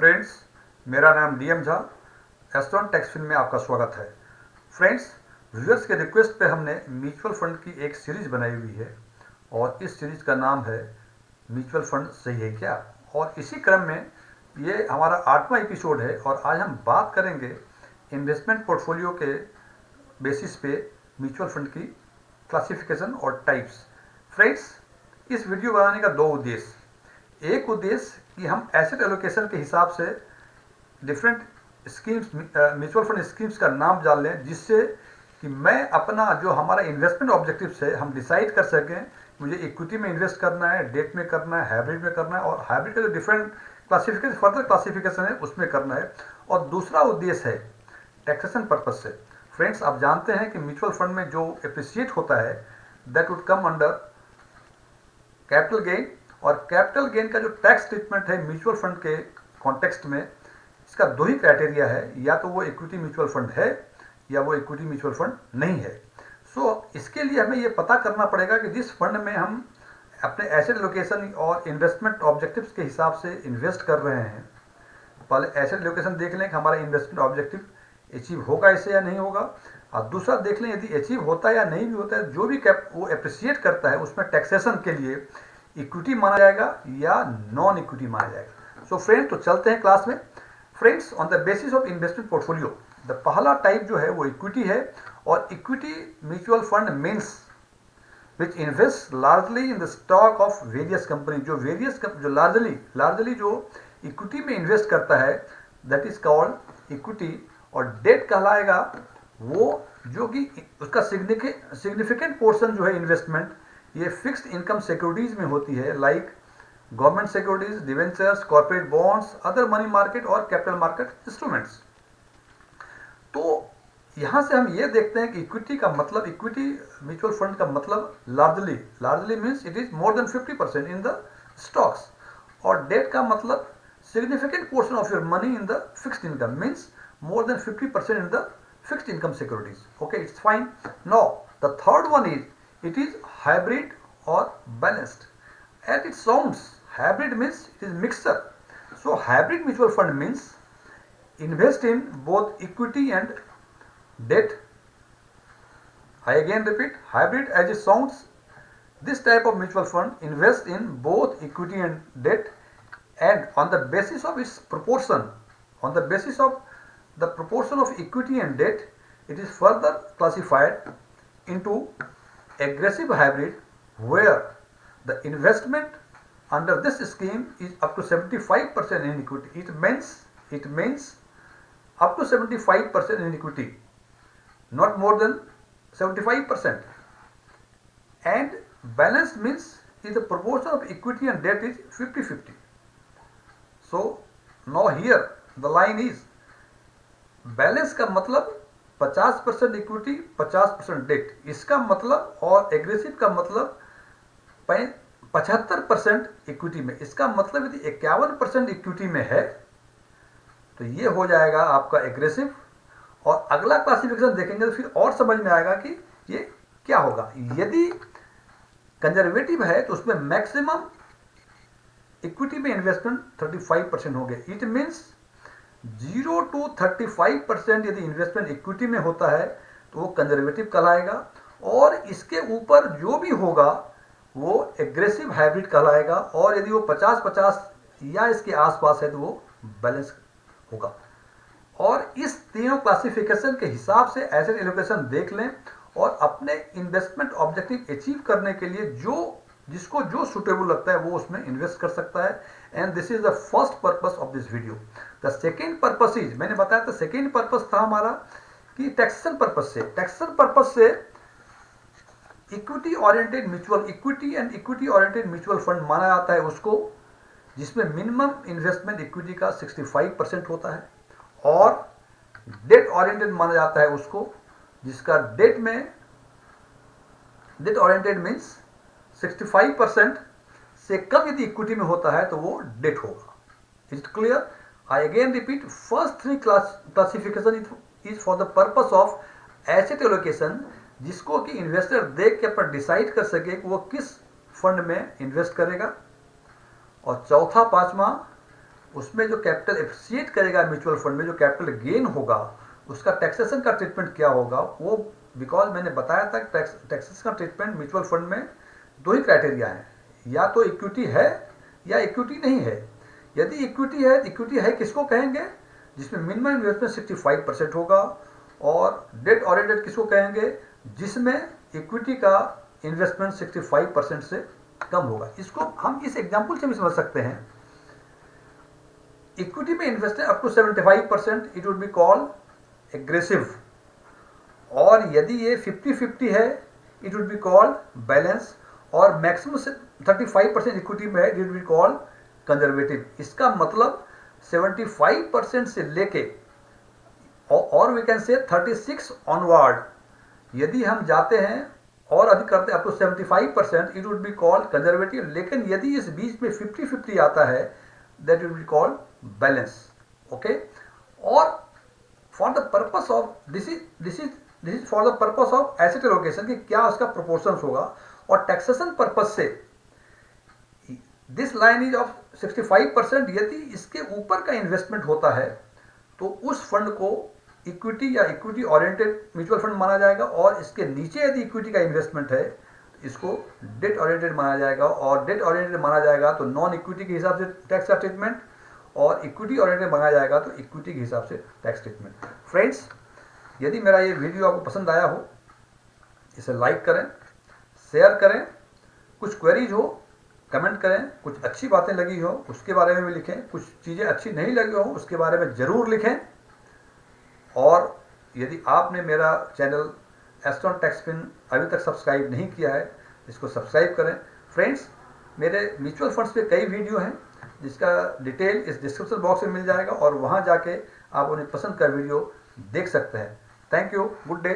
Friends, मेरा नाम DM Jha, एस्ट्रॉन टेक्सफिल्म में आपका स्वागत है। फ्रेंड्स, व्यूअर्स के रिक्वेस्ट पे हमने म्यूचुअल फंड की एक सीरीज बनाई हुई है और इस सीरीज का नाम है म्यूचुअल फंड सही है क्या। और इसी क्रम में ये हमारा 8वां एपिसोड है और आज हम बात करेंगे इन्वेस्टमेंट पोर्टफोलियो के बेसिस पे म्यूचुअल फंड की क्लासिफिकेशन और टाइप्स। फ्रेंड्स, इस वीडियो बनाने का दो उद्देश्य। एक उद्देश्य कि हम एसेट एलोकेशन के हिसाब से different schemes, mutual fund schemes का नाम जान लें, जिससे कि मैं अपना जो हमारा इन्वेस्टमेंट ऑब्जेक्टिव्स है हम डिसाइड कर सकें मुझे इक्विटी में इन्वेस्ट करना है, डेट में करना है, हाइब्रिड में करना है और हाइब्रिड का जो डिफरेंट क्लासिफिकेशन फर्दर क्लासिफिकेशन है उसमें करना है। और दूसरा उद्देश्य है टैक्सेशन पर्पज से। फ्रेंड्स, आप जानते हैं कि म्यूचुअल फंड में जो एप्रिसिएट होता है that would come under capital gain, और कैपिटल गेन का जो टैक्स ट्रीटमेंट है म्यूचुअल फंड के कॉन्टेक्स्ट में, इसका दो ही क्राइटेरिया है, या तो वो इक्विटी म्यूचुअल फंड है या वो इक्विटी म्यूचुअल फंड नहीं है। इसके लिए हमें ये पता करना पड़ेगा कि जिस फंड में हम अपने एसेट लोकेशन और इन्वेस्टमेंट ऑब्जेक्टिव्स के हिसाब से इन्वेस्ट कर रहे हैं, पहले एसेट लोकेशन देख लें कि हमारा इन्वेस्टमेंट ऑब्जेक्टिव अचीव होगा इससे या नहीं होगा, और दूसरा देख लें यदि अचीव होता है या नहीं भी होता है, जो भी वो एप्रिसिएट करता है उसमें टैक्सेशन के लिए इक्विटी माना जाएगा या नॉन इक्विटी माना जाएगा। सो फ्रेंड्स, तो चलते हैं क्लास में। Friends, on the basis of investment portfolio, the पहला टाइप जो है वो इक्विटी है, और equity mutual fund means which invest largely in the stock of various company. जो लार्जली जो इक्विटी में इन्वेस्ट करता है दैट इज कॉल्ड इक्विटी। और डेट कहलाएगा वो जो कि उसका सिग्निफिकेंट पोर्शन जो है इन्वेस्टमेंट ये फिक्स्ड इनकम सिक्योरिटीज में होती है, like government securities, debentures, corporate bonds, other money market और कैपिटल मार्केट इंस्ट्रूमेंट्स। तो यहां से हम ये देखते हैं कि इक्विटी का मतलब, इक्विटी म्यूचुअल फंड का मतलब largely means it is more than 50% in the stocks, और डेट का मतलब significant portion of your money in the fixed income means more than 50% in the fixed income securities. Okay, it's fine. Now, the third one it is hybrid or balanced. As it sounds, hybrid means it is mixture. So, hybrid mutual fund means invest in both equity and debt. I again repeat, hybrid as it sounds, this type of mutual fund invest in both equity and debt, and on the basis of its proportion, on the basis of the proportion of equity and debt, it is further classified into aggressive hybrid, where the investment under this scheme is up to 75% in equity. It means up to 75% in equity, not more than 75%. And balanced means is the proportion of equity and debt is 50-50. So now here the line is balance का मतलब 50% equity 50% date, इसका मतलब, और aggressive का मतलब 75% equity में। इसका मतलब यदि 51% इक्विटी में है तो ये हो जाएगा आपका एग्रेसिव, और अगला क्लासिफिकेशन देखेंगे तो फिर और समझ में आएगा कि ये क्या होगा। यदि कंजर्वेटिव है तो उसमें मैक्सिमम इक्विटी में इन्वेस्टमेंट 35% हो गए। इट मीन्स 0 to 35% यदि इन्वेस्टमेंट इक्विटी में होता है तो वो कंजर्वेटिव कहलाएगा, और इसके ऊपर जो भी होगा वो एग्रेसिव हाइब्रिड कहलाएगा, और यदि वो 50-50 या इसके आसपास है तो वो बैलेंस होगा। और इस तीनों क्लासिफिकेशन के हिसाब से एसेट एलोकेशन देख लें और अपने इन्वेस्टमेंट ऑब्जेक्टिव अचीव करने के लिए जिसको जो सुटेबल लगता है वो उसमें इन्वेस्ट कर सकता है। And this is the first purpose of this video. The second purpose is, मैंने बताया था सेकेंड पर्पस था हमारा कि टैक्सेशन पर्पस से इक्विटी ओरिएंटेड म्यूचुअल फंड माना जाता है उसको जिसमें मिनिमम इन्वेस्टमेंट इक्विटी का 65% होता है, और डेट ओरिएंटेड माना जाता है उसको जिसका डेट ओरिएंटेड मीन्स 65% से कम यदि इक्विटी में होता है तो वो डेट होगा। Is it clear? I again repeat, first three classification is for the purpose of asset allocation, जिसको कि इन्वेस्टर देख के पर डिसाइड कर सके कि वो किस फंड में इन्वेस्ट करेगा। और चौथा पांचवा उसमें जो कैपिटल एप्रिसिएट करेगा म्यूचुअल फंड में, जो कैपिटल गेन होगा, उसका टैक्सेशन का ट्रीटमेंट क्या होगा वो, बिकॉज मैंने बताया था टैक्सेशन का ट्रीटमेंट म्यूचुअल फंड में दो ही क्राइटेरिया हैं, या तो इक्विटी है या इक्विटी नहीं है। यदि इक्विटी है, इक्विटी है किसको कहेंगे, जिसमें मिनिमम इन्वेस्टमेंट 65% होगा, और डेट ओरिएंटेड किसको कहेंगे, जिसमें इक्विटी का इन्वेस्टमेंट 65% से कम होगा। इसको हम इस एग्जाम्पल से भी समझ सकते हैं। इक्विटी में invested up to 75% it would be called aggressive, और यदि ये 50-50 है it would be called balance, और मैक्सिमम 35% इक्विटी में है it would be called conservative. इसका मतलब 75% से लेके और वी कैन से 36 ऑनवर्ड, यदि हम जाते हैं और अधिक करते हैं up to 75% it would be called conservative. लेकिन यदि इस बीच में 50-50 आता है that would be called balance. Okay, और for the purpose of this is for the purpose of asset allocation, कि क्या उसका प्रोपोर्शंस होगा, और टैक्सेशन पर्पज से दिस लाइन इज ऑफ 65%। यदि इसके ऊपर का इन्वेस्टमेंट होता है तो उस फंड को इक्विटी या इक्विटी ओरिएंटेड म्यूचुअल फंड माना जाएगा, और इसके नीचे यदि इक्विटी का इन्वेस्टमेंट है तो इसको डेट ओरिएंटेड माना जाएगा, और डेट ओरिएंटेड माना जाएगा तो नॉन इक्विटी के हिसाब से टैक्स का ट्रीटमेंट, और इक्विटी ओरिएंटेड माना जाएगा तो इक्विटी के हिसाब से टैक्स ट्रीटमेंट। फ्रेंड्स, यदि मेरा ये वीडियो आपको पसंद आया हो, इसे लाइक करें, शेयर करें, कुछ क्वेरीज हो कमेंट करें, कुछ अच्छी बातें लगी हो उसके बारे में भी लिखें, कुछ चीज़ें अच्छी नहीं लगी हो उसके बारे में ज़रूर लिखें, और यदि आपने मेरा चैनल एस्टॉन टैक्सफिन अभी तक सब्सक्राइब नहीं किया है, इसको सब्सक्राइब करें। फ्रेंड्स, मेरे म्यूचुअल फंड्स पे कई वीडियो हैं जिसका डिटेल इस डिस्क्रिप्शन बॉक्स में मिल जाएगा, और वहाँ जाके आप उन्हें पसंद का वीडियो देख सकते हैं। Thank you, good day.